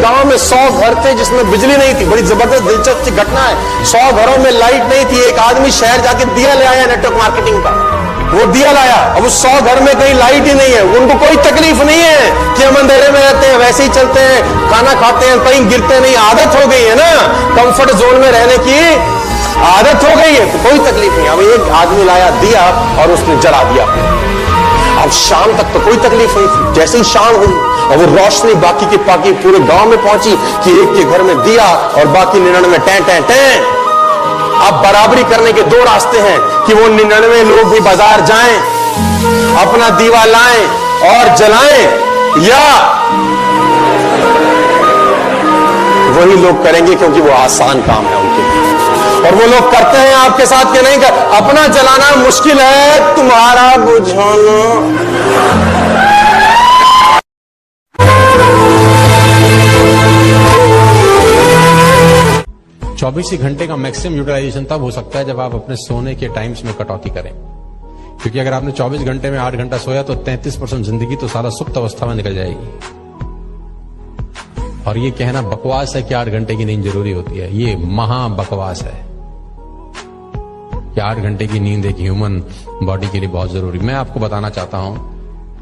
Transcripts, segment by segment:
गांव में 100 घर थे जिसमें बिजली नहीं थी। बड़ी जबरदस्त दिलचस्प घटना है। 100 घरों में लाइट नहीं थी। एक आदमी शहर जाके दिया ले आया नेटवर्क मार्केटिंग का, वो दिया लाया। अब उस 100 घर में कहीं लाइट ही नहीं है। उनको कोई तकलीफ नहीं है कि हम अंधेरे में रहते हैं, वैसे ही चलते हैं, खाना खाते हैं, कहीं गिरते नहीं। आदत हो गई है ना, कंफर्ट जोन में रहने की आदत हो गई है, तो कोई तकलीफ नहीं। अब एक आदमी लाया दिया और उसने जला दिया। अब शाम तक तो कोई तकलीफ नहीं थी। जैसे ही शाम हुई और वो रोशनी बाकी की पाकी पूरे गांव में पहुंची कि एक के घर में दिया और बाकी 99 टैं टैं टैं। अब बराबरी करने के 2 रास्ते हैं कि वो 99 लोग भी बाजार जाएं, अपना दीवा लाएं और जलाएं, या वही लोग करेंगे क्योंकि वो आसान काम है उनके लिए। और वो लोग करते हैं आपके साथ कि नहीं कर। अपना जलाना मुश्किल है, तुम्हारा बुझाना। 24 ही घंटे का मैक्सिमम यूटिलाइजेशन तब हो सकता है जब आप अपने सोने के टाइम्स में कटौती करें, क्योंकि अगर आपने 24 घंटे में 8 घंटा सोया तो 33% जिंदगी तो सारा सुप्त अवस्था में निकल जाएगी। और ये कहना बकवास है कि 8 घंटे की नींद जरूरी होती है, ये महा बकवास है कि 8 घंटे की नींद एक ह्यूमन बॉडी के लिए बहुत जरूरी। मैं आपको बताना चाहता हूं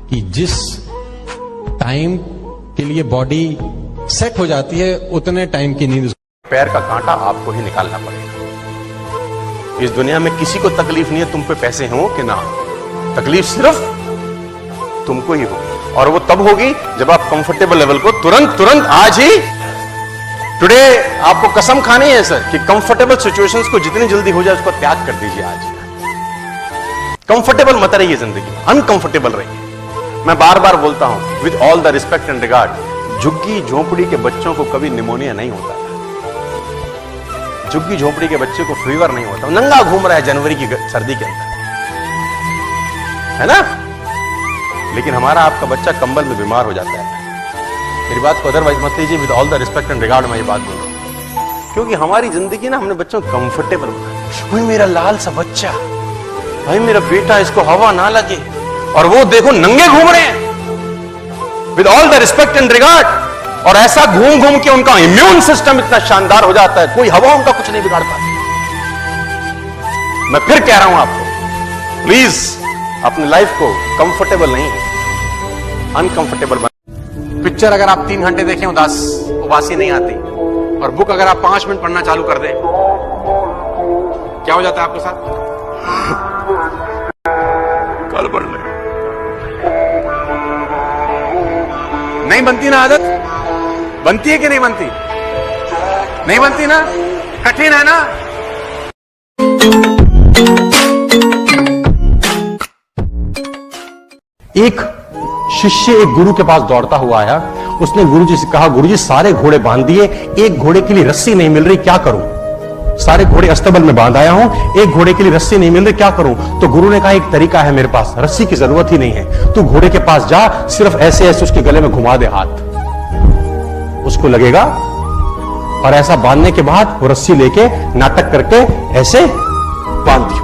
कि जिस टाइम के लिए बॉडी सेट हो जाती है उतने टाइम की नींद। पैर का कांटा आपको ही निकालना पड़ेगा। इस दुनिया में किसी को तकलीफ नहीं है तुम पे पैसे हो कि ना, तकलीफ सिर्फ तुमको ही होगी। और वो तब होगी जब आप कंफर्टेबल लेवल को तुरंत आज ही टुडे आपको कसम खानी है सर कि कंफर्टेबल सिचुएशंस को जितनी जल्दी हो जाए उसको त्याग कर दीजिए। आज कंफर्टेबल मत रहिए जिंदगी में, अनकंफर्टेबल रहिए। मैं बार बार बोलता हूं with all the respect and regard, झुग्गी झोपड़ी के बच्चों को कभी निमोनिया नहीं होता। झुग्गी झोपड़ी के बच्चे को फीवर नहीं होता। नंगा घूम रहा है जनवरी की सर्दी के अंदर, है ना। लेकिन हमारा आपका बच्चा कंबल में बीमार हो जाता है। मेरी बात को अदरवाइज मत लीजिए, with all the respect and regard मैं ये बात बोल रहा हूं, क्योंकि हमारी जिंदगी ना हमने बच्चों को कंफर्टेबल बनाया। भाई मेरा लाल सा बच्चा, भाई मेरा बेटा, इसको हवा ना लगे, और वो देखो नंगे घूम रहे हैं with all the respect and regard. और ऐसा घूम घूम के उनका इम्यून सिस्टम इतना शानदार हो जाता है, कोई हवा उनका कुछ नहीं बिगाड़ पाती। मैं फिर कह रहा हूं आपको, प्लीज अपनी लाइफ को कंफर्टेबल नहीं अनकंफर्टेबल बना। पिक्चर अगर आप 3 घंटे देखें उदासी नहीं आती, और बुक अगर आप 5 मिनट पढ़ना चालू कर दें, क्या हो जाता है आपके साथ? कल पढ़ ले। नहीं बनती ना आदत? बनती है कि नहीं बनती? नहीं बनती ना, कठिन है ना। एक शिष्य एक गुरु के पास दौड़ता हुआ आया। उसने गुरुजी से कहा, गुरुजी सारे घोड़े बांध दिए, एक घोड़े के लिए रस्सी नहीं मिल रही, क्या करूं? सारे घोड़े अस्तबल में बांध आया हूं, एक घोड़े के लिए रस्सी नहीं मिल रही, क्या करूं? तो गुरु ने कहा, एक तरीका है मेरे पास, रस्सी की जरूरत ही नहीं है। तू घोड़े के पास जा, सिर्फ ऐसे ऐसे उसके गले में घुमा दे हाथ, उसको लगेगा। और ऐसा बांधने के बाद वो रस्सी लेके नाटक करके ऐसे बांध दियो।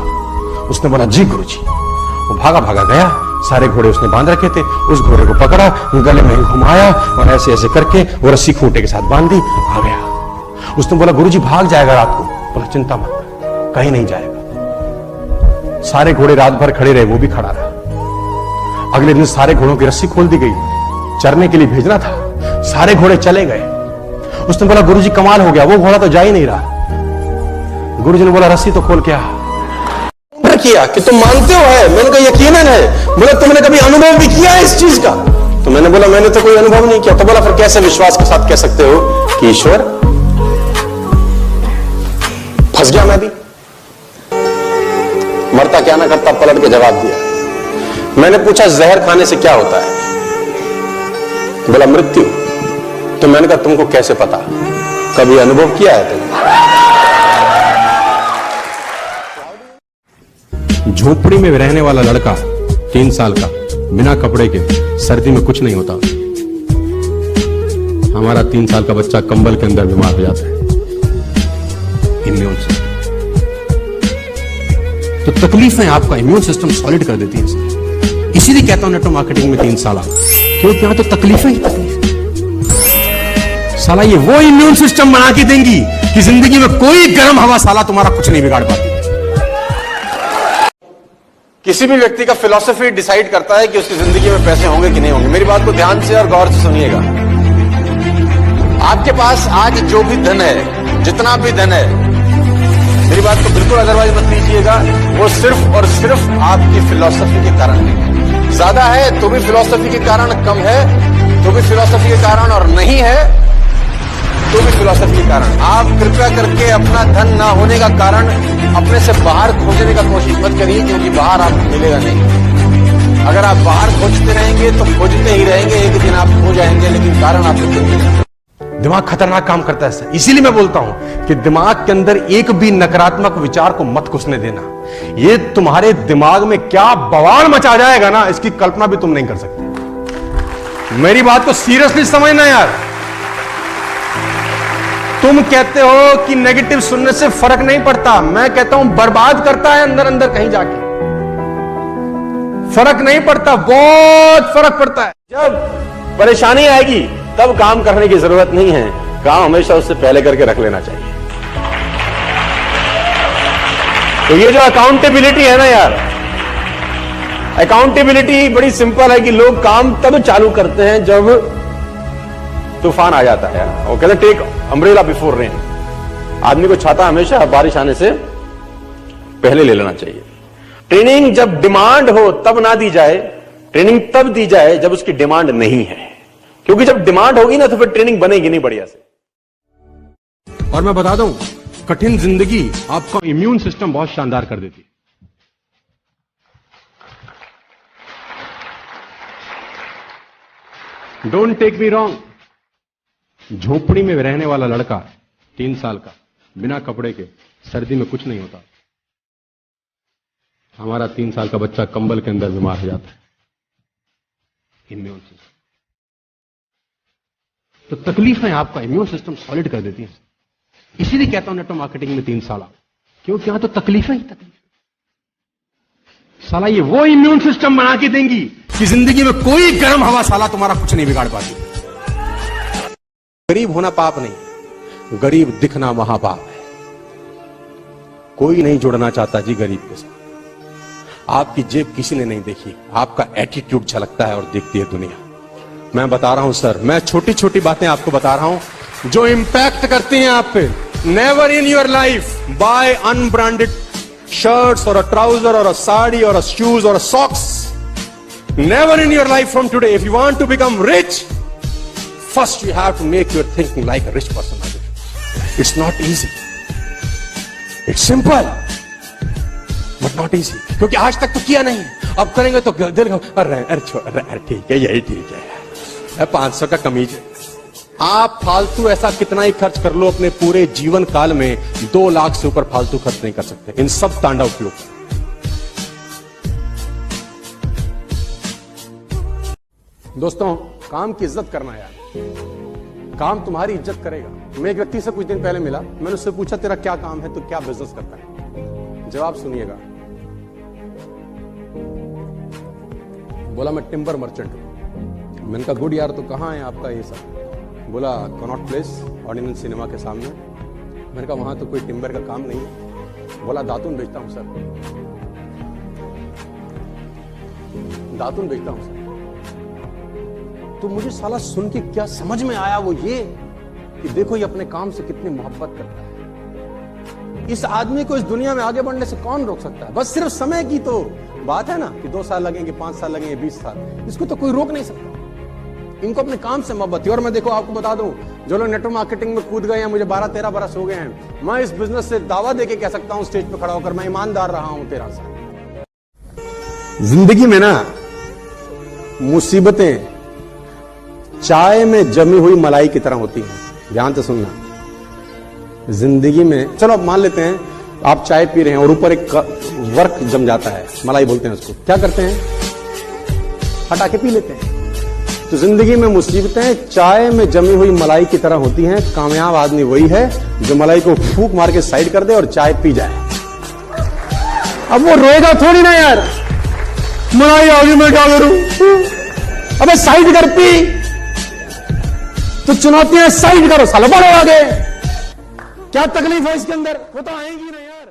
उसने बोला, जी गुरुजी। वो भागा भागा गया, सारे घोड़े उसने बांध रखे थे, उस घोड़े को पकड़ा, गले में घुमाया और ऐसे ऐसे करके वो रस्सी खूंटे के साथ बांध दी, आ गया। उसने बोला, गुरुजी भाग जाएगा रात को। बोला, चिंता मत कर, कहीं नहीं जाएगा। सारे घोड़े रात भर खड़े रहे, वो भी खड़ा रहा। अगले दिन सारे घोड़ों की रस्सी खोल दी गई, चरने के लिए भेजना था। सारे घोड़े चले गए। उसने बोला, गुरुजी कमाल हो गया, वो घोड़ा तो जा ही नहीं रहा। गुरुजी ने बोला, रस्सी तो खोल के आ। किया कि तुम मानते हो है? मैंने कहा यकीनन है। बोला, तुमने कभी अनुभव भी किया है इस चीज का? तो मैंने बोला, मैंने तो कोई अनुभव नहीं किया। तो बोला, फिर कैसे विश्वास के साथ कह सकते हो कि ईश्वर? फंस गया मैं भी। मरता क्या ना करता, पलट के जवाब दिया। मैंने पूछा, जहर खाने से क्या होता है? बोला, मृत्यु। तो मैंने कहा, तुमको कैसे पता? कभी अनुभव किया है तुमने? झोपड़ी में रहने वाला लड़का 3 साल का, बिना कपड़े के, सर्दी में कुछ नहीं होता। हमारा 3 साल का बच्चा कंबल के अंदर बीमार हो जाता है, इम्यून सिस्टम। तो तकलीफें आपका इम्यून सिस्टम सॉलिड कर देती हैं। इसीलिए कहता हूं नेटवर्क मार्केटिंग में 3 साल क्योंकि यहां तो तकलीफें ही तकलीफ। साला ये वो इम्यून सिस्टम बना के देंगी कि जिंदगी में कोई गर्म हवा साला तुम्हारा कुछ नहीं बिगाड़ पाती। किसी भी व्यक्ति का फिलॉसफी डिसाइड करता है कि उसकी जिंदगी में पैसे होंगे कि नहीं होंगे। मेरी बात को ध्यान से और गौर से सुनिएगा। आपके पास आज जो भी धन है, जितना भी धन है, मेरी बात को बिल्कुल अदरवाइज मत लीजिएगा, वो सिर्फ और सिर्फ आपकी फिलॉसफी के कारण है। ज्यादा है तो भी फिलॉसफी के कारण, कम है तो भी फिलॉसफी के कारण, और नहीं है तो भी फिलॉसफी के कारण। आप कृपया करके अपना धन ना होने का कारण अपने से बाहर खोजने का कोशिश मत करिए, क्योंकि बाहर आपको मिलेगा नहीं। अगर आप बाहर खोजते रहेंगे तो खोजते ही रहेंगे, एक दिन आप खो जाएंगे, लेकिन कारण आपको मिलेगा। दिमाग खतरनाक काम करता है सर। इसीलिए मैं बोलता हूं कि दिमाग के अंदर एक भी नकारात्मक विचार को मत घुसने देना। ये तुम्हारे दिमाग में क्या बवाल मचा जाएगा ना, इसकी कल्पना भी तुम नहीं कर सकते। मेरी बात को सीरियसली समझना यार। तुम कहते हो कि नेगेटिव सुनने से फर्क नहीं पड़ता, मैं कहता हूं बर्बाद करता है अंदर अंदर कहीं जाके। फर्क नहीं पड़ता, बहुत फर्क पड़ता है। जब परेशानी आएगी तब काम करने की जरूरत नहीं है, काम हमेशा उससे पहले करके रख लेना चाहिए। तो ये जो अकाउंटेबिलिटी है ना यार, अकाउंटेबिलिटी बड़ी सिंपल है कि लोग काम तब चालू करते हैं जब तूफान आ जाता है। वो कहते हैं टेक अम्ब्रेला बिफोर रेन। आदमी को छाता हमेशा बारिश आने से पहले ले लेना चाहिए। ट्रेनिंग जब डिमांड हो तब ना दी जाए, ट्रेनिंग तब दी जाए जब उसकी डिमांड नहीं है, क्योंकि जब डिमांड होगी ना तो फिर ट्रेनिंग बनेगी नहीं बढ़िया से। और मैं बता दूं, कठिन जिंदगी आपका इम्यून सिस्टम बहुत शानदार कर देती है। डोंट टेक मी रॉन्ग, झोपड़ी में रहने वाला लड़का 3 साल का बिना कपड़े के सर्दी में कुछ नहीं होता। हमारा 3 साल का बच्चा कंबल के अंदर बीमार हो जाता है। इम्यून सिस्टम तो तकलीफें आपका इम्यून सिस्टम सॉलिड कर देती हैं। इसीलिए कहता हूं नेटवर्क मार्केटिंग में 3 साल, क्योंकि यहां तो तकलीफें ही तकलीफ। साला ये वो इम्यून सिस्टम बना के देंगी कि जिंदगी में कोई गर्म हवा साला तुम्हारा कुछ नहीं बिगाड़ पाती। गरीब होना पाप नहीं, गरीब दिखना महापाप है। कोई नहीं जुड़ना चाहता जी गरीब के साथ। आपकी जेब किसी ने नहीं देखी, आपका एटीट्यूड झलकता है और देखती है दुनिया। मैं बता रहा हूं सर, मैं छोटी छोटी बातें आपको बता रहा हूं जो इंपैक्ट करती हैं आप पे। Never in your life buy unbranded shirts और अ ट्राउजर और अ साड़ी और अ शूज और a socks. Never in your life from today. If you want to become rich, first you have to make your thinking like a rich person. It's not easy. It's simple, but not easy. क्योंकि आज तक तो किया नहीं, अब करेंगे तो दिल अरे ठीक है, यही ठीक है। 500 का कमीज है। आप फालतू ऐसा कितना ही खर्च कर लो अपने पूरे जीवन काल में, 2 लाख से ऊपर फालतू खर्च नहीं कर सकते इन सब तांडव के ऊपर। दोस्तों, काम की इज्जत करना यार, काम तुम्हारी इज्जत करेगा। मैं एक व्यक्ति से कुछ दिन पहले मिला, मैंने उससे पूछा तेरा क्या काम है, तो क्या बिजनेस करता है? जवाब सुनिएगा। बोला मैं टिम्बर मर्चेंट हूं। मैंने कहा गुड यार, तो कहां है आपका ये सब? बोला कनॉट प्लेस, ऑर्डिनेंस सिनेमा के सामने। मैंने कहा वहां तो कोई टिम्बर का काम नहीं है। बोला दातुन बेचता हूं सर, दातुन बेचता हूं सर। तो मुझे साला सुन के क्या समझ में आया, वो ये कि देखो ये अपने काम से कितनी मोहब्बत करता है। इस आदमी को इस दुनिया में आगे बढ़ने से कौन रोक सकता है? बस सिर्फ समय की तो बात है ना कि 2 साल लगेंगे, 5 साल लगेंगे, 20 साल, इसको तो कोई रोक नहीं सकता। इनको अपने काम से मोहब्बत है। और मैं देखो आपको बता दूं, जो लोग नेटवर्क मार्केटिंग में कूद गए हैं, मुझे 12-13 बरस हो गए हैं, मैं इस बिजनेस से दावा देके कह सकता हूं स्टेज पे खड़ा होकर, मैं ईमानदार रहा हूं 13 साल। जिंदगी में ना मुसीबतें चाय में जमी हुई मलाई की तरह होती है। ध्यान से सुनना। जिंदगी में चलो अब मान लेते हैं आप चाय पी रहे हैं और ऊपर एक वर्क जम जाता है, मलाई बोलते हैं उसको। क्या करते हैं? हटा के पी लेते हैं। तो जिंदगी में मुसीबतें चाय में जमी हुई मलाई की तरह होती हैं। कामयाब आदमी वही है जो मलाई को फूंक मार के साइड कर दे और चाय पी जाए। अब वो रोएगा थोड़ी ना यार, मलाई आगे मैं क्या करूं, अबे साइड कर पी। तो चुनौतियां साइड करो, सालो बढ़ो आगे। क्या तकलीफ है इसके अंदर, वो तो आएंगी ना यार।